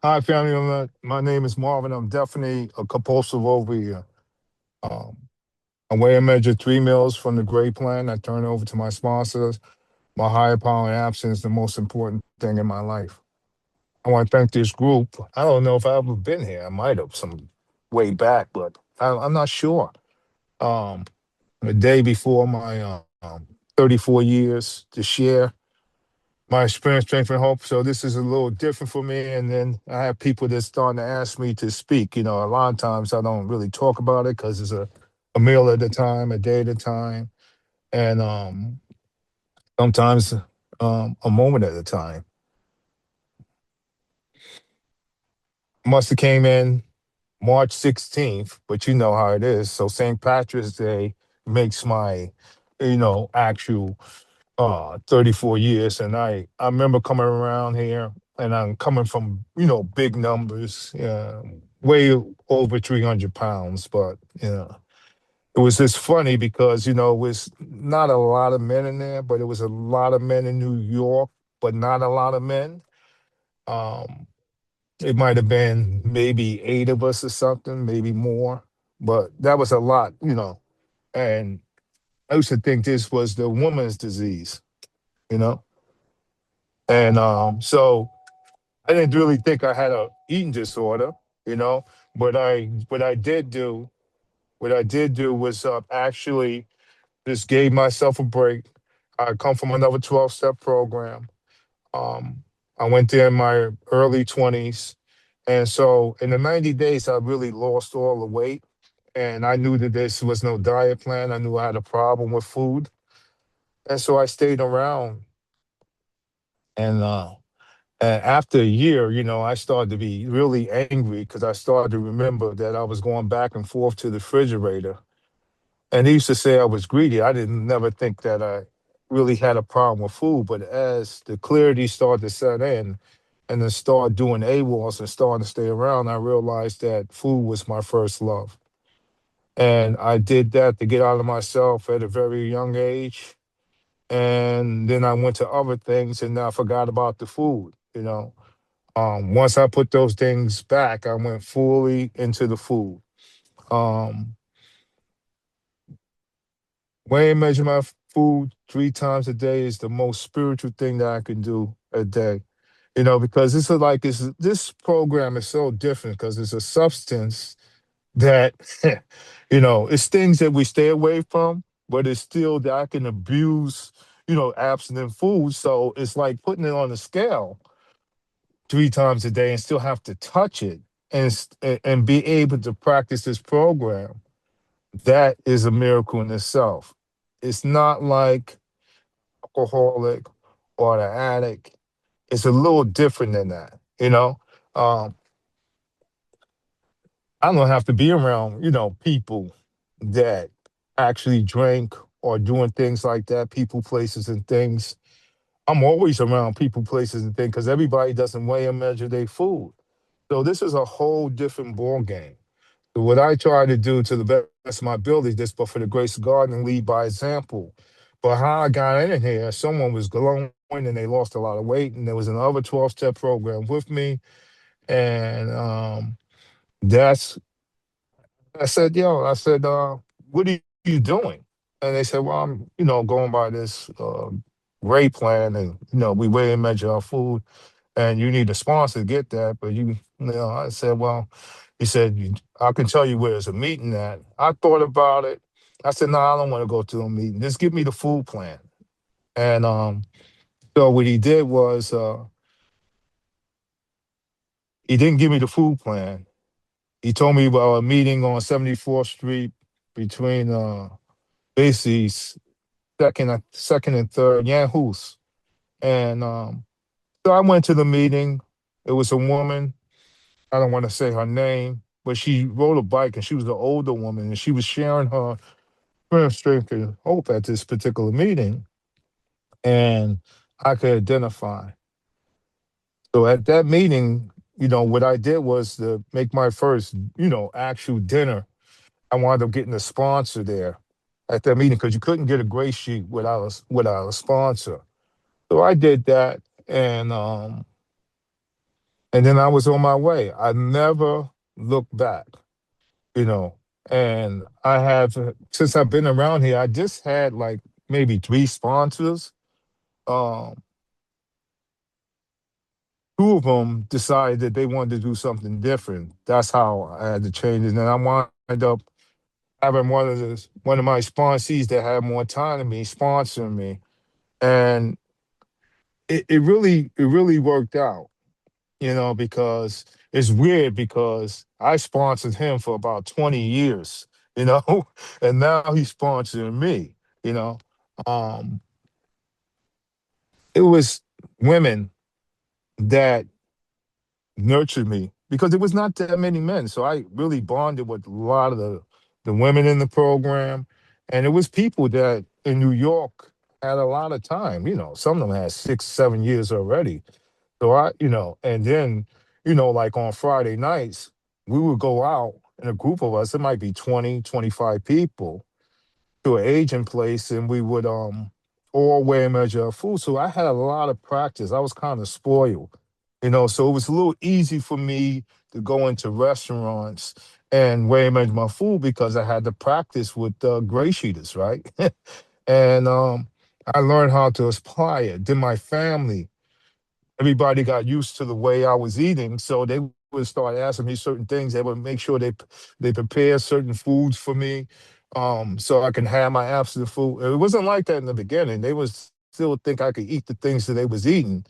Hi, family. My name is Marvin. I'm definitely a compulsive overeater. Um, I weigh and measure 3 meals from the Gray plan. I turn it over to my sponsors. My higher power and abstinence is the most important thing in my life. I want to thank this group. I don't know if I've ever been here. I might have some way back, but I'm not sure. Um, the day before my 34 years to share my experience, strength, and hope. So this is a little different for me. And then I have people that's starting to ask me to speak. A lot of times I don't really talk about it because it's a meal at a time, a day at a time, and sometimes a moment at a time. Must have came in March 16th, but you know how it is. So St. Patrick's Day makes my, actual 34 years. And I remember coming around here and I'm coming from, big numbers, way over 300 pounds. But, it was just funny because, it was not a lot of men in there, but it was a lot of men in New York, but not a lot of men. Um, it might have been maybe 8 of us or something, maybe more, but that was a lot. And I used to think this was the woman's disease, you know? And so I didn't really think I had a eating disorder, you know. But what I did do was actually just gave myself a break. I come from another 12-step program. Um, I went there in my early 20s, and so in the 90 days, I really lost all the weight. And I knew that this was no diet plan. I knew I had a problem with food, and so I stayed around. And after a year, I started to be really angry because I started to remember that I was going back and forth to the refrigerator. And they used to say I was greedy. I didn't never think that I really had a problem with food. But as the clarity started to set in and then start doing AWOS and starting to stay around, I realized that food was my first love. And I did that to get out of myself at a very young age. And then I went to other things and I forgot about the food. Once I put those things back, I went fully into the food. Um, Weigh and measure my food 3 times a day is the most spiritual thing that I can do a day. Because this program is so different because it's a substance that it's things that we stay away from, but it's still that I can abuse, abstinent food. So it's like putting it on a scale 3 times a day and still have to touch it and be able to practice this program. That is a miracle in itself. It's not like alcoholic or the addict. It's a little different than that. Um, I don't have to be around, people that actually drink or doing things like that, people, places, and things. I'm always around people, places, and things because everybody doesn't weigh and measure their food. So this is a whole different ball game. So what I try to do to the best of my ability, this, but for the grace of God and lead by example. But how I got in here, someone was glowing and they lost a lot of weight, and there was another 12-step program with me, and that's I said, yo, what are you doing? And they said, well, I'm, going by this Gray plan, and we weigh and measure our food, and you need a sponsor to get that. But I said, well, he said, I can tell you where there's a meeting at. I thought about it. I said, no, I don't want to go to a meeting. Just give me the food plan. And so what he did was he didn't give me the food plan. He told me about a meeting on 74th Street between basically second and third Yahoo's. And so I went to the meeting. It was a woman. I don't want to say her name, but she rode a bike and she was an older woman and she was sharing her strength, strength, and hope at this particular meeting. And I could identify. So at that meeting, what I did was to make my first, actual dinner. I wound up getting a sponsor there at that meeting because you couldn't get a gray sheet without a sponsor. So I did that, and And then I was on my way. I never looked back, you know. And I have, since I've been around here, I just had like maybe three sponsors. Um, Two of them decided that they wanted to do something different. That's how I had to change it. And then I wound up having one of my sponsees that had more time than me sponsoring me. And it really worked out, because it's weird because I sponsored him for about 20 years, you know, and now he's sponsoring me, you know. Um, it was women that nurtured me because it was not that many men. So I really bonded with a lot of the women in the program. And it was people that in New York had a lot of time, some of them had 6, 7 years already. So and then, like on Friday nights, we would go out in a group of us, it might be 20, 25 people to an aging place, and we would all weigh and measure our food. So I had a lot of practice. I was kind of spoiled, so it was a little easy for me to go into restaurants and weigh and measure my food because I had to practice with GreySheeters, right? And I learned how to apply it. Then my family, everybody got used to the way I was eating, so they would start asking me certain things. They would make sure they prepare certain foods for me, so I can have my abstinent food. It wasn't like that in the beginning. They was still think I could eat the things that they was eating,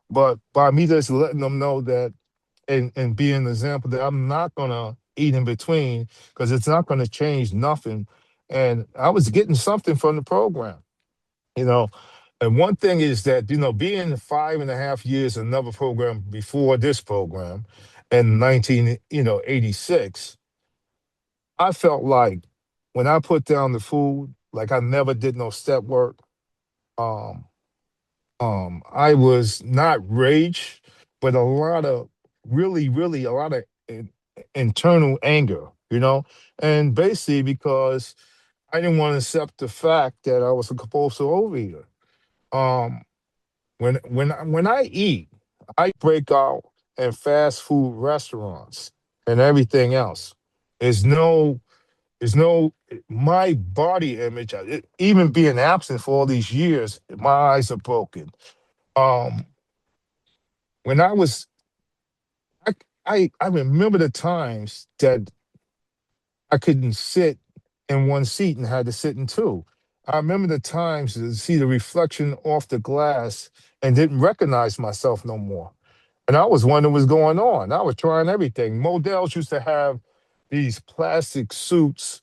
but by me just letting them know that and being an example that I'm not gonna eat in between because it's not gonna change nothing. And I was getting something from the program you know. And one thing is that, being 5.5 years in another program before this program in 1986, I felt like when I put down the food, like I never did no step work. Um, I was not rage, but a lot of really, really a lot of internal anger, and basically because I didn't want to accept the fact that I was a compulsive overeater. Um, when I eat, I break out in fast food restaurants and everything else. There's no, there's no my body image. Even being absent for all these years, my eyes are broken. Um, when I was, I remember the times that I couldn't sit in one seat and had to sit in two. I remember the times to see the reflection off the glass and didn't recognize myself no more. And I was wondering what's going on. I was trying everything. Models used to have these plastic suits,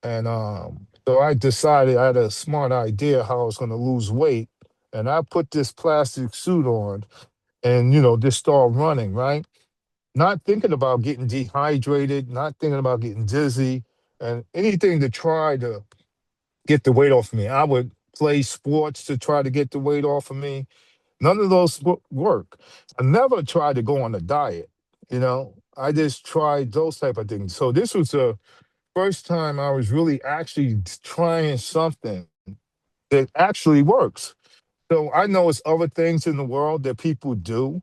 and so I decided I had a smart idea how I was going to lose weight, and I put this plastic suit on, and just start running, right? Not thinking about getting dehydrated, not thinking about getting dizzy, and anything to try to get the weight off of me. I would play sports to try to get the weight off of me. None of those work. I never tried to go on a diet, I just tried those type of things. So this was the first time I was really actually trying something that actually works. So I know it's other things in the world that people do,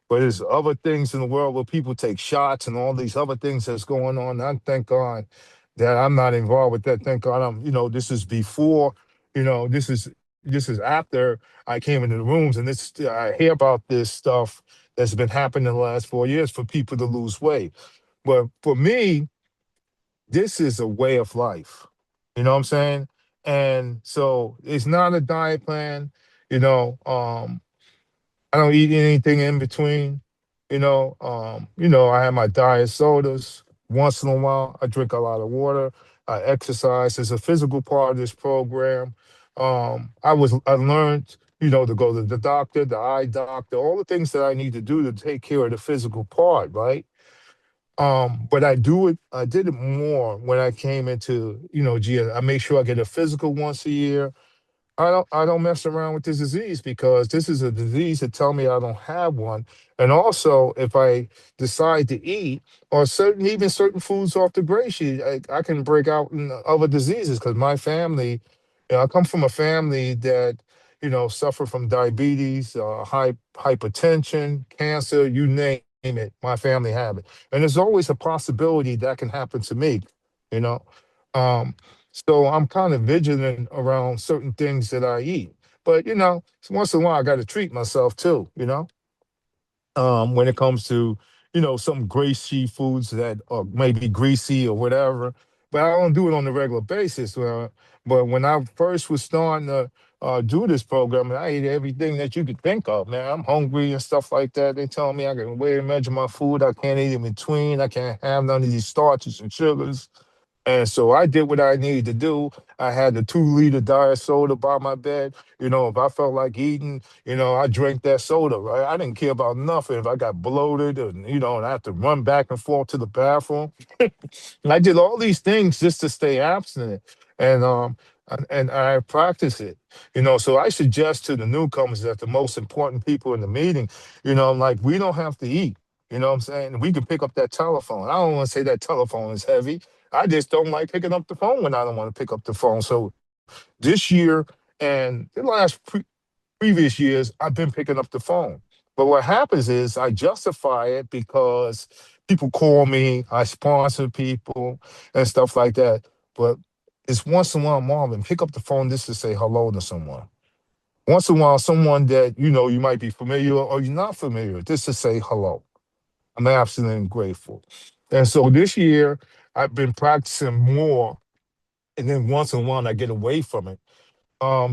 but there's other things in the world where people take shots and all these other things that's going on. I thank God that I'm not involved with that. Thank God this is before, this is after I came into the rooms, and this I hear about this stuff that's been happening in the last 4 years for people to lose weight. But for me, this is a way of life. You know what I'm saying? And so it's not a diet plan. I don't eat anything in between. I have my diet sodas. Once in a while, I drink a lot of water. I exercise. It's a physical part of this program. I learned, to go to the doctor, the eye doctor, all the things that I need to do to take care of the physical part, right? But I did it more when I came into, GS. I make sure I get a physical once a year. I don't mess around with this disease because this is a disease that tell me I don't have one. And also, if I decide to eat or certain foods off the gray sheet, I can break out in other diseases because my family, I come from a family that suffer from diabetes, hypertension, cancer, you name it, my family have it. And there's always a possibility that can happen to me, you know. Um, so I'm kind of vigilant around certain things that I eat. But, once in a while I got to treat myself too, when it comes to some greasy foods that are maybe greasy or whatever. But I don't do it on a regular basis. But when I first was starting to do this program, I ate everything that you could think of. Man, I'm hungry and stuff like that. They tell me I can weigh and measure my food. I can't eat in between. I can't have none of these starches and sugars. And so I did what I needed to do. I had the 2 liter diet soda by my bed. If I felt like eating, I drank that soda, right? I didn't care about nothing. If I got bloated and I had to run back and forth to the bathroom. And I did all these things just to stay abstinent. And I practice it. So I suggest to the newcomers that the most important people in the meeting, like we don't have to eat. You know what I'm saying? We can pick up that telephone. I don't want to say that telephone is heavy. I just don't like picking up the phone when I don't want to pick up the phone. So this year and the previous years, I've been picking up the phone. But what happens is I justify it because people call me, I sponsor people and stuff like that. But it's once in a while, Marvin, pick up the phone just to say hello to someone. Once in a while, someone that you might be familiar or you're not familiar, just to say hello. I'm absolutely grateful. And so this year, I've been practicing more, and then once in a while, I get away from it.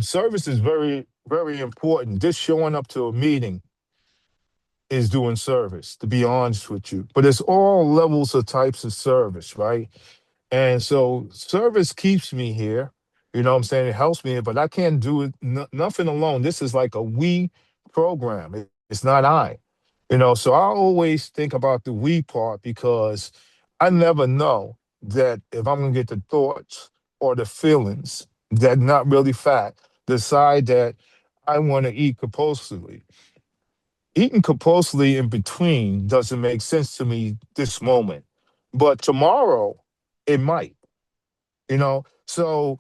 Service is very, very important. Just showing up to a meeting is doing service, to be honest with you. But it's all levels of types of service, right? And so service keeps me here. You know what I'm saying? It helps me, but I can't do it nothing alone. This is like a we program. It's not I. So I always think about the we part because I never know that if I'm gonna get the thoughts or the feelings that not really fact, decide that I want to eat compulsively. Eating compulsively in between doesn't make sense to me this moment. But tomorrow it might, So,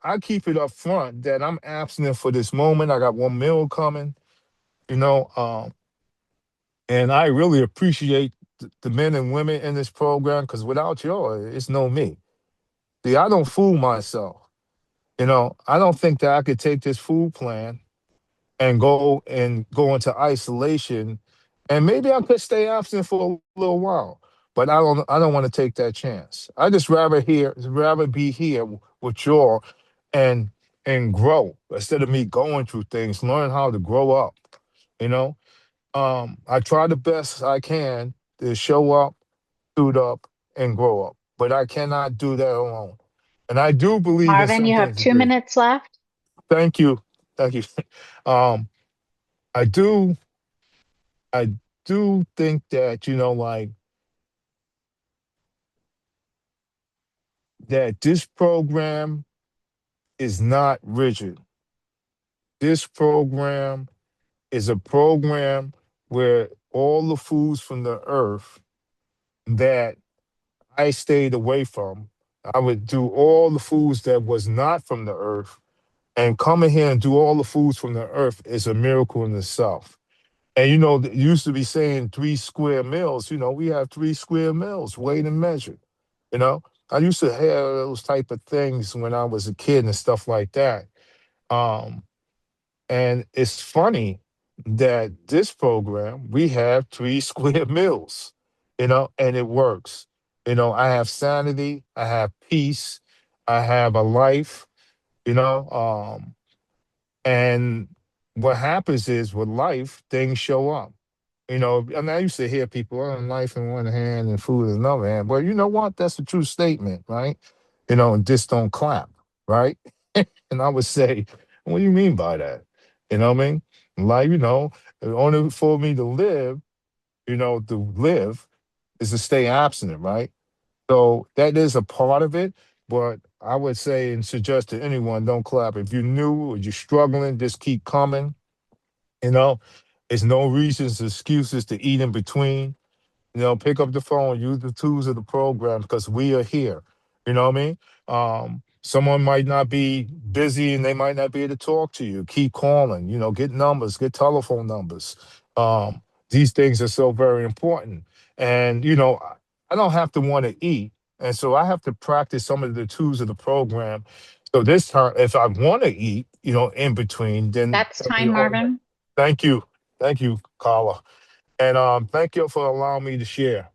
I keep it up front that I'm abstinent for this moment. I got one meal coming, you know. And I really appreciate the men and women in this program because without y'all, it's no me. See, I don't fool myself. I don't think that I could take this food plan and go into isolation, and maybe I could stay absent for a little while. But I don't want to take that chance. I just rather be here with y'all and grow instead of me going through things, learn how to grow up, you know. I try the best I can to show up, suit up, and grow up, but I cannot do that alone. And I do believe in Marvin, you something have to 2 minutes left. Thank you, thank you. um, I do, I do think that like that this program is not rigid. This program is a program where all the foods from the earth that I stayed away from. I would do all the foods that was not from the earth, and coming here and do all the foods from the earth is a miracle in itself. And it used to be saying 3 square meals. We have 3 square meals, weighed and measured. You know, I used to have those type of things when I was a kid and stuff like that. Um, and it's funny that this program, we have 3 square meals, and it works. I have sanity, I have peace, I have a life, you know. And what happens is with life, things show up. And I used to hear people, oh, life in one hand and food in another hand. Well, you know what? That's a true statement, right? And just don't clap, right? And I would say, what do you mean by that? You know what I mean? Like, in order for me to live is to stay abstinent, right? So that is a part of it. But I would say and suggest to anyone, don't clap. If you're new or you're struggling, just keep coming. You know, there's no reasons, excuses to eat in between. Pick up the phone, use the tools of the program because we are here. You know what I mean? Someone might not be busy and they might not be able to talk to you. Keep calling, get numbers, get telephone numbers. Um, these things are so very important. And, I don't have to want to eat. And so I have to practice some of the tools of the program. So this time, if I want to eat, in between, then That's that'll be fine, all right. Marvin. Thank you. Thank you, Carla. And thank you for allowing me to share.